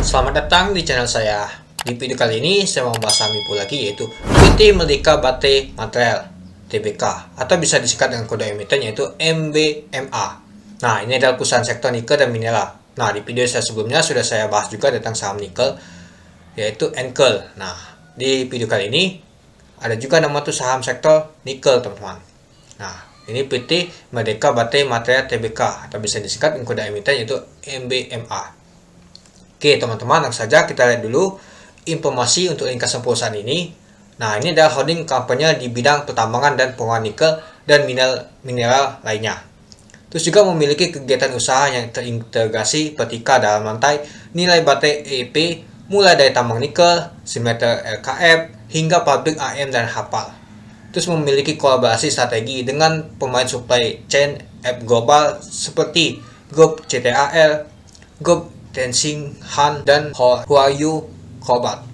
Selamat datang di channel saya. Di video kali ini saya mau bahas saham IPO lagi, yaitu PT Merdeka Bate Material (TBK) atau bisa disingkat dengan kode emiten yaitu MBMA. Nah, ini adalah perusahaan sektor nikel dan mineral. Nah, di video saya sebelumnya sudah saya bahas juga tentang saham nikel yaitu Enkel. Nah, di video kali ini ada juga nama tuh saham sektor nikel, teman-teman. Nah, ini PT Merdeka Bate Material TBK atau bisa disingkat dengan kode emiten yaitu MBMA. Oke teman-teman, langsung saja kita lihat dulu informasi untuk ringkasan perusahaan ini. Nah, ini adalah holding company di bidang pertambangan dan pengolahan nikel dan mineral lainnya. Terus juga memiliki kegiatan usaha yang terintegrasi vertikal dalam rantai nilai baterai EP, mulai dari tambang nikel, smelter LKF, hingga pabrik AM dan HAPAL. Terus memiliki kolaborasi strategi dengan pemain supply chain app global seperti grup CTAL, grup Tensing Han dan Huayu Cobalt.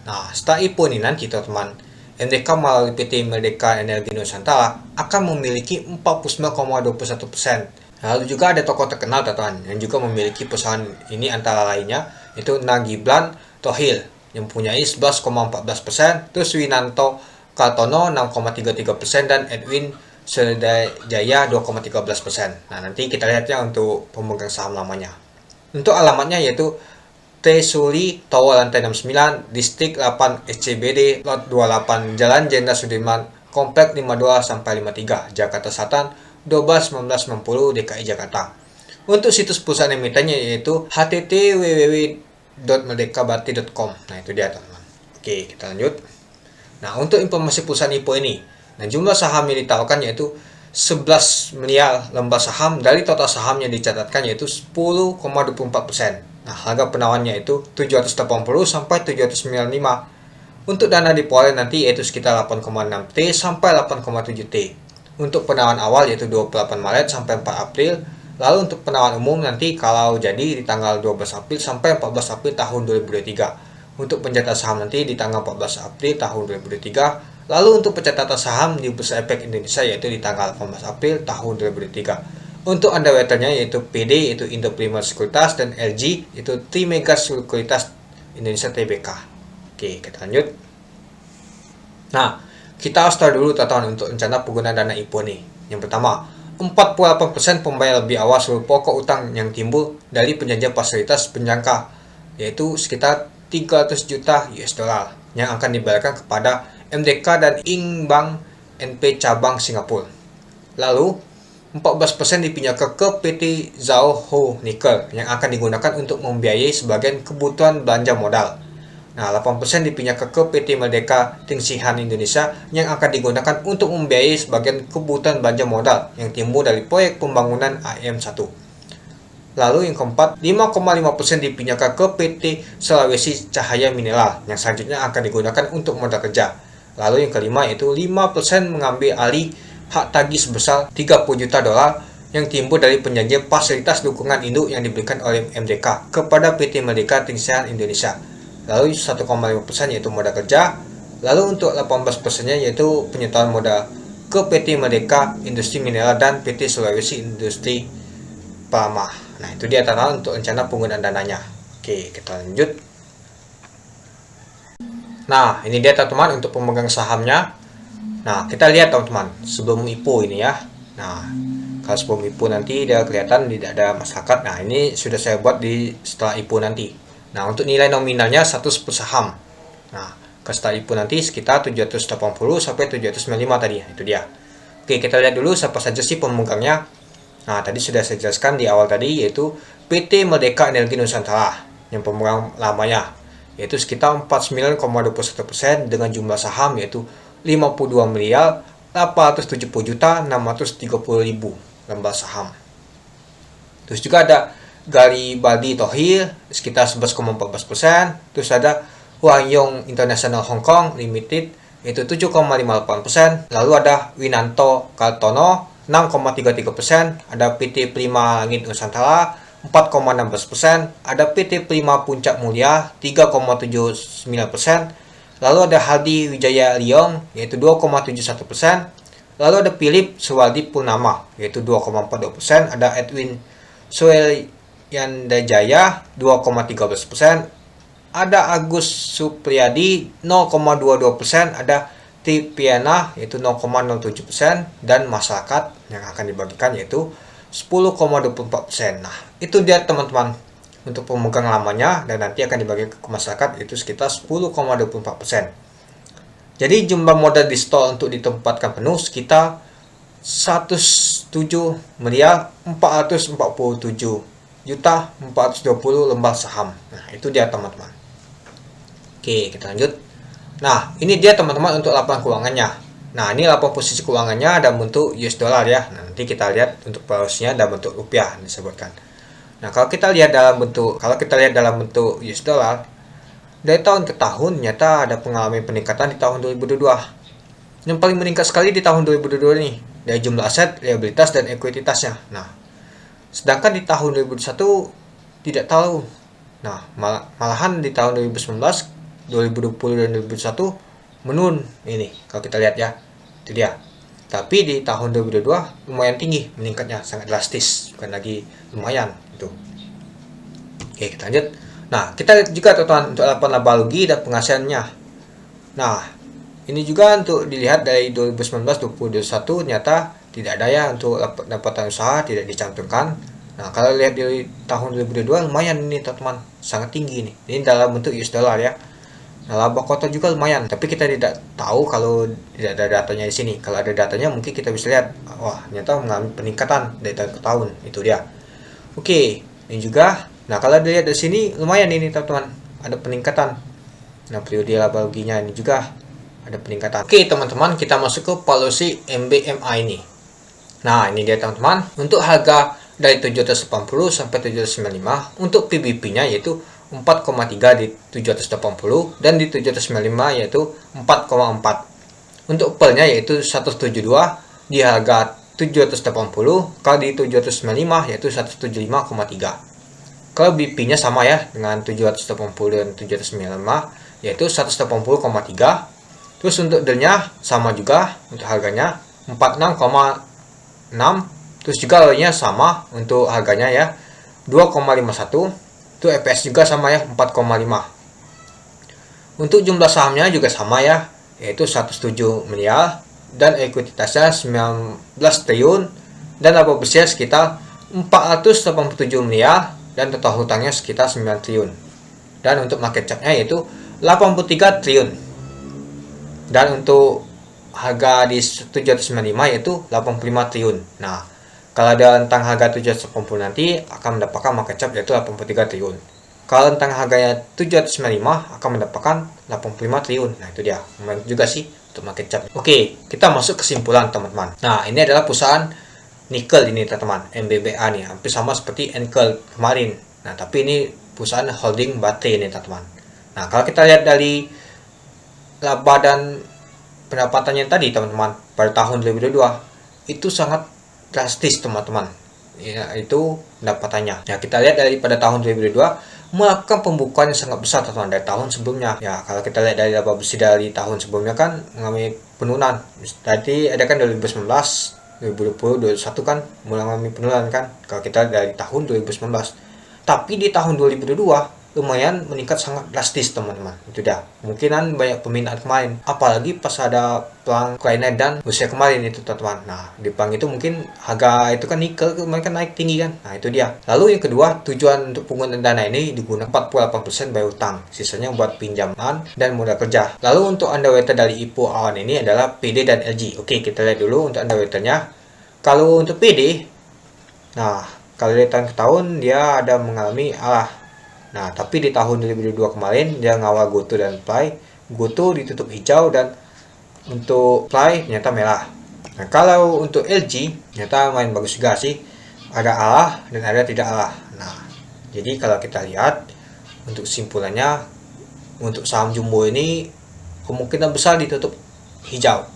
Nah, setelah IPO ini nanti teman-teman, MDK melalui PT Merdeka Energi Nusantara akan memiliki 49,21%. Lalu juga ada tokoh terkenal teman-teman yang juga memiliki perusahaan ini antara lainnya yaitu Nagiblan Tohil yang mempunyai 11,14%, terus Winanto Kartono 6,33% dan Edwin Sedajaya 2,13%. Nah, nanti kita lihatnya untuk pemegang saham lamanya. Untuk alamatnya yaitu Tesuri Tower lantai 69, Distrik 8 SCBD, Lot 28, Jalan Jenderal Sudirman, Komplek 52-53, Jakarta Selatan 12-1990 DKI Jakarta. Untuk situs perusahaan emitennya yaitu http://www.merdekabati.com. Nah, itu dia teman-teman. Oke, kita lanjut. Nah, untuk informasi perusahaan IPO ini, nah jumlah saham yang ditawarkan yaitu 11 miliar lembar saham dari total saham yang dicatatkan yaitu 10,24%. Nah, harga penawarannya itu 780 sampai 795. Untuk dana diperoleh nanti yaitu sekitar 8,6 T sampai 8,7 T. Untuk penawaran awal yaitu 28 Maret sampai 4 April. Lalu untuk penawaran umum nanti kalau jadi di tanggal 12 April sampai 14 April tahun 2023. Untuk pencatatan saham nanti di tanggal 14 April tahun 2023. Lalu untuk pencatatan saham di Bursa Efek Indonesia yaitu di tanggal 18 April tahun 2023. Untuk underwriternya yaitu PD yaitu Indo Primer Sekuritas dan LG yaitu Trimegah Sekuritas Indonesia TBK. Oke, kita lanjut. Nah, kita harus tahu dulu teman-teman untuk rencana penggunaan dana IPO nih. Yang pertama, 48% pembayaran lebih awal seluruh pokok utang yang timbul dari penjanjian fasilitas penjangka yaitu sekitar 300 juta US dollar yang akan dibayarkan kepada MDK dan Inbank NP cabang Singapura. Lalu 14% dipinjamkan ke PT Zhao Ho Nickel yang akan digunakan untuk membiayai sebagian kebutuhan belanja modal. Nah, 8% dipinjamkan ke PT Merdeka Tingsihan Indonesia yang akan digunakan untuk membiayai sebagian kebutuhan belanja modal yang timbul dari proyek pembangunan AM1. Lalu yang keempat, 5,5% dipinjamkan ke PT Sulawesi Cahaya Mineral yang selanjutnya akan digunakan untuk modal kerja. Lalu yang kelima yaitu 5% mengambil alih hak tagih sebesar 30 juta dolar yang timbul dari perjanjian fasilitas dukungan induk yang diberikan oleh MDK kepada PT Merdeka Tingsihan Indonesia. Lalu 1,5% yaitu modal kerja. Lalu untuk 18%-nya yaitu penyetoran modal ke PT Merdeka Industri Mineral dan PT Sulawesi Industri Palma. Nah, itu dia teman-teman untuk rencana penggunaan dananya. Oke, kita lanjut. Nah, ini dia teman-teman untuk pemegang sahamnya. Nah, kita lihat teman-teman sebelum IPO ini ya. Nah, kalau sebelum IPO nanti dia kelihatan tidak ada masyarakat. Nah, ini sudah saya buat di setelah IPO nanti. Nah, untuk nilai nominalnya 100 per saham. Nah, ke setelah IPO nanti sekitar 780 sampai 795 tadi. Itu dia. Oke, kita lihat dulu siapa saja sih pemegangnya. Nah, tadi sudah saya jelaskan di awal tadi yaitu PT Merdeka Energi Nusantara yang pemegang lamanya yaitu sekitar 49,21% dengan jumlah saham yaitu 52 miliar 870 juta 630 ribu lembar saham. Terus juga ada Garibaldi Tohir sekitar 11,14%. Terus ada Hwangyong International Hong Kong Limited yaitu 7,58%. Lalu ada Winanto Kartono 6,33%. Ada PT Prima Langit Nusantara 4,16%, ada PT Prima Puncak Mulia 3,79%, lalu ada Hardi Wijaya Liong yaitu 2,71%, lalu ada Philip Suwardi Purnama yaitu 2,42%, ada Edwin Yanda Jaya 2,13%, ada Agus Supriyadi 0,22%, ada Tipiana yaitu 0,07%, dan masyarakat yang akan dibagikan yaitu 10,24%. Nah, itu dia teman-teman untuk pemegang lamanya, dan nanti akan dibagi ke masyarakat itu sekitar 10,24%. Jadi jumlah modal di store untuk ditempatkan penuh sekitar 107.447.420 lembar saham. Nah, itu dia teman-teman. Oke, kita lanjut. Nah, ini dia teman-teman untuk laporan keuangannya. Nah, ini laporan posisi keuangannya dalam bentuk US dollar ya. Nah, nanti kita lihat untuk porsinya dalam bentuk rupiah disebutkan. Nah, kalau kita lihat dalam bentuk US dollar, dari tahun ke tahun nyata ada pengalami peningkatan di tahun 2022. Yang paling meningkat sekali di tahun 2022 nih, dari jumlah aset, liabilitas, dan ekuitasnya. Nah, sedangkan di tahun 2021 tidak tahu. Nah, malahan di tahun 2019, 2020 dan 2021 menurun ini kalau kita lihat ya. Itu dia. Tapi di tahun 2022 lumayan tinggi meningkatnya, sangat drastis, bukan lagi lumayan itu. Oke, kita lanjut. Nah, kita lihat juga teman-teman untuk laporan laba rugi dan penghasilannya. Nah, ini juga untuk dilihat dari 2019-2021 ternyata tidak ada ya untuk pendapatan usaha tidak dicantumkan. Nah, kalau lihat di tahun 2022 lumayan ini teman-teman, sangat tinggi nih. Ini dalam bentuk US dollar ya. Nah, laba kuartal juga lumayan, tapi kita tidak tahu kalau tidak ada datanya di sini. Kalau ada datanya mungkin kita bisa lihat, wah, ternyata mengalami peningkatan dari tahun ke tahun. Itu dia. Oke, ini juga. Nah, kalau dilihat dari sini lumayan ini teman-teman, ada peningkatan. Nah, periode laba ruginya ini juga ada peningkatan. Oke, teman-teman, kita masuk ke policy MBMA ini. Nah, ini dia teman-teman. Untuk harga dari 780 sampai 795, untuk PBP-nya yaitu 4,3 di 780 dan di 795 yaitu 4,4. Untuk pelnya yaitu 172 di harga 780, kalau di 795 yaitu 175,3. Kalau BP-nya sama ya dengan 780 dan 795 yaitu 180,3. Terus untuk delnya sama juga untuk harganya 46,6. Terus juga lainnya sama untuk harganya ya 2,51. Itu EPS juga sama ya 4,5. Untuk jumlah sahamnya juga sama ya, yaitu 107 miliar dan ekuitasnya 19 triliun dan laba bersihnya sekitar 487 miliar dan total hutangnya sekitar 9 triliun. Dan untuk market cap-nya yaitu 83 triliun. Dan untuk harga di 795 yaitu 85 triliun. Nah, kalau ada tentang harga 780 nanti akan mendapatkan market cap yaitu 83 triliun. Kalau tentang harganya 795 akan mendapatkan 85 triliun. Nah, itu dia. Lumayan juga sih untuk market cap. Oke, kita masuk kesimpulan teman-teman. Nah, ini adalah perusahaan nikel ini teman-teman, MBBA nih. Hampir sama seperti Enkel kemarin. Nah, tapi ini perusahaan holding baterai ini teman-teman. Nah, kalau kita lihat dari laba dan pendapatannya tadi teman-teman pada tahun 2022 itu sangat drastis teman-teman ya, itu pendapatannya ya. Kita lihat daripada tahun 2022 melakukan pembukuan yang sangat besar teman-teman dari tahun sebelumnya ya. Kalau kita lihat dari laba bersih dari tahun sebelumnya kan mengalami penurunan. Tadi ada kan 2019, 2020, 2021 kan mulai mengalami penurunan kan kalau kita dari tahun 2019. Tapi di tahun 2022 lumayan meningkat sangat drastis teman-teman. Itu dah kemungkinan banyak peminat kemarin, apalagi pas ada perang Ukraina dan Rusia kemarin itu teman-teman. Nah, di perang itu mungkin harga itu kan nikel kemarin kan naik tinggi kan. Nah, itu dia. Lalu yang kedua, tujuan untuk penggunaan dana ini digunakan 48% bayar utang, sisanya buat pinjaman dan modal kerja. Lalu untuk underwriter dari IPO awan ini adalah PD dan LG. Oke, kita lihat dulu untuk underwriternya. Kalau untuk PD, nah kalau dari tahun ke tahun dia ada mengalami Nah, tapi di tahun 2022 kemarin dia ngawal GoTo dan Play. GoTo ditutup hijau dan untuk Play ternyata merah. Nah, kalau untuk LG ternyata main bagus juga sih. Ada arah dan ada tidak arah. Nah, jadi kalau kita lihat untuk kesimpulannya untuk saham Jumbo ini kemungkinan besar ditutup hijau.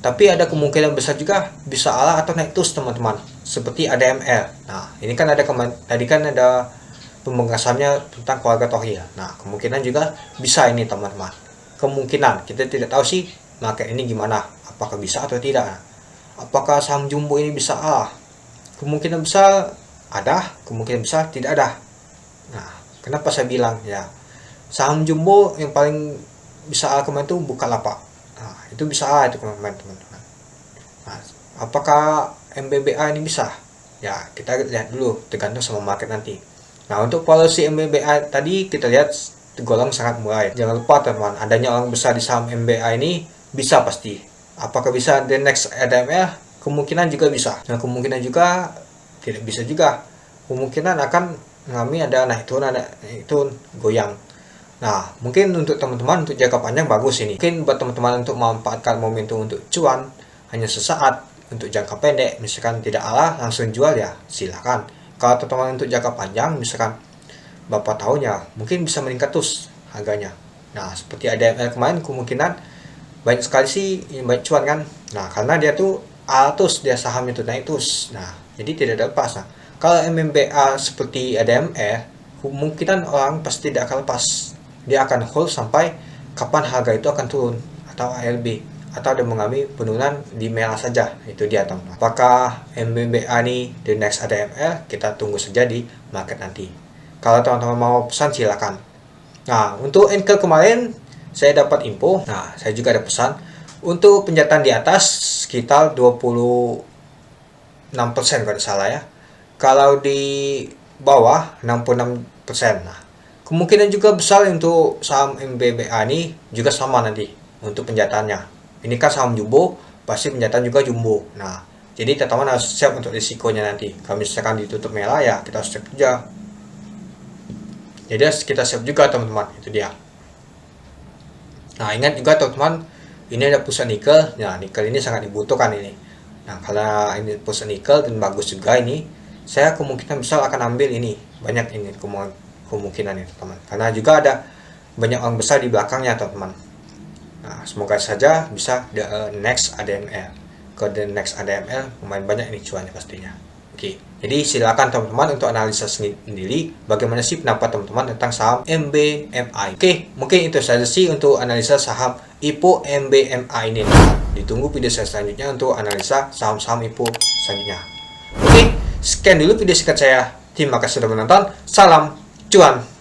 Tapi ada kemungkinan besar juga bisa arah atau naik terus teman-teman. Seperti ADMR. Nah, ini kan ada tadi kan ada pemegang sahamnya tentang keluarga Thohir. Nah, kemungkinan juga bisa ini teman-teman. Kemungkinan kita tidak tahu sih market ini gimana, apakah bisa atau tidak. Apakah saham Jumbo ini bisa kemungkinan besar ada, kemungkinan besar tidak ada. Nah, kenapa saya bilang ya saham jumbo yang paling bisa A kemarin itu Bukalapak. Nah, itu bisa A itu kemarin teman-teman. Nah, apakah MBBA ini bisa? Ya, kita lihat dulu tergantung sama market nanti. Nah, untuk policy MBBA tadi kita lihat tergolong sangat murah. Jangan lupa teman-teman, adanya orang besar di saham MBA ini bisa pasti. Apakah bisa the next ADMR? Kemungkinan juga bisa. Nah, kemungkinan juga tidak bisa juga. Kemungkinan akan mengalami ada naik turun, goyang. Nah, mungkin untuk teman-teman untuk jangka panjang bagus ini. Mungkin buat teman-teman untuk memanfaatkan momentum untuk cuan hanya sesaat. Untuk jangka pendek, misalkan tidak langsung jual ya silakan. Kalau teman-teman untuk jangka panjang, misalkan beberapa tahun ya mungkin bisa meningkat terus harganya. Nah, seperti ADML kemarin kemungkinan banyak sekali sih banyak cuan kan. Nah, karena dia tuh terus dia sahamnya tuh naik terus. Nah, jadi tidak ada lepas. Nah, kalau MMBA seperti ADMR kemungkinan orang pasti tidak akan lepas. Dia akan hold sampai kapan harga itu akan turun atau ALB atau ada mengalami penurunan di merah saja. Itu dia teman-teman. Apakah MBBA ini the next ADMR? Kita tunggu saja di market nanti. Kalau teman-teman mau pesan silakan. Nah, untuk Anchor kemarin saya dapat info. Nah, saya juga ada pesan untuk penjatan di atas sekitar 26% kalau tidak salah ya. Kalau di bawah 66%. Nah, kemungkinan juga besar untuk saham MBBA ini juga sama nanti untuk penjataannya. Ini kan saham jumbo, pasti penjataan juga jumbo. Nah, jadi teman-teman harus siap untuk risikonya nanti. Kalau misalkan ditutup merah ya kita harus siap juga. Jadi kita siap juga teman-teman, itu dia. Nah, ingat juga teman-teman, ini ada perusahaan nikel. Nah, nikel ini sangat dibutuhkan ini. Nah, karena ini perusahaan nikel dan bagus juga ini, saya kemungkinan besar akan ambil ini. Banyak ini kemungkinan itu teman. Karena juga ada banyak orang besar di belakangnya teman-teman. Nah, semoga saja bisa the next ADML. Ke the next ADML lumayan banyak ini cuannya pastinya. Oke, jadi silakan teman-teman untuk analisa sendiri bagaimana sih pendapat teman-teman tentang saham MBMI. Oke, mungkin itu saja sih untuk analisa saham IPO MBMI ini. Ditunggu video saya selanjutnya untuk analisa saham-saham IPO selanjutnya. Oke, sekian dulu video singkat saya. Terima kasih sudah menonton. Salam cuan.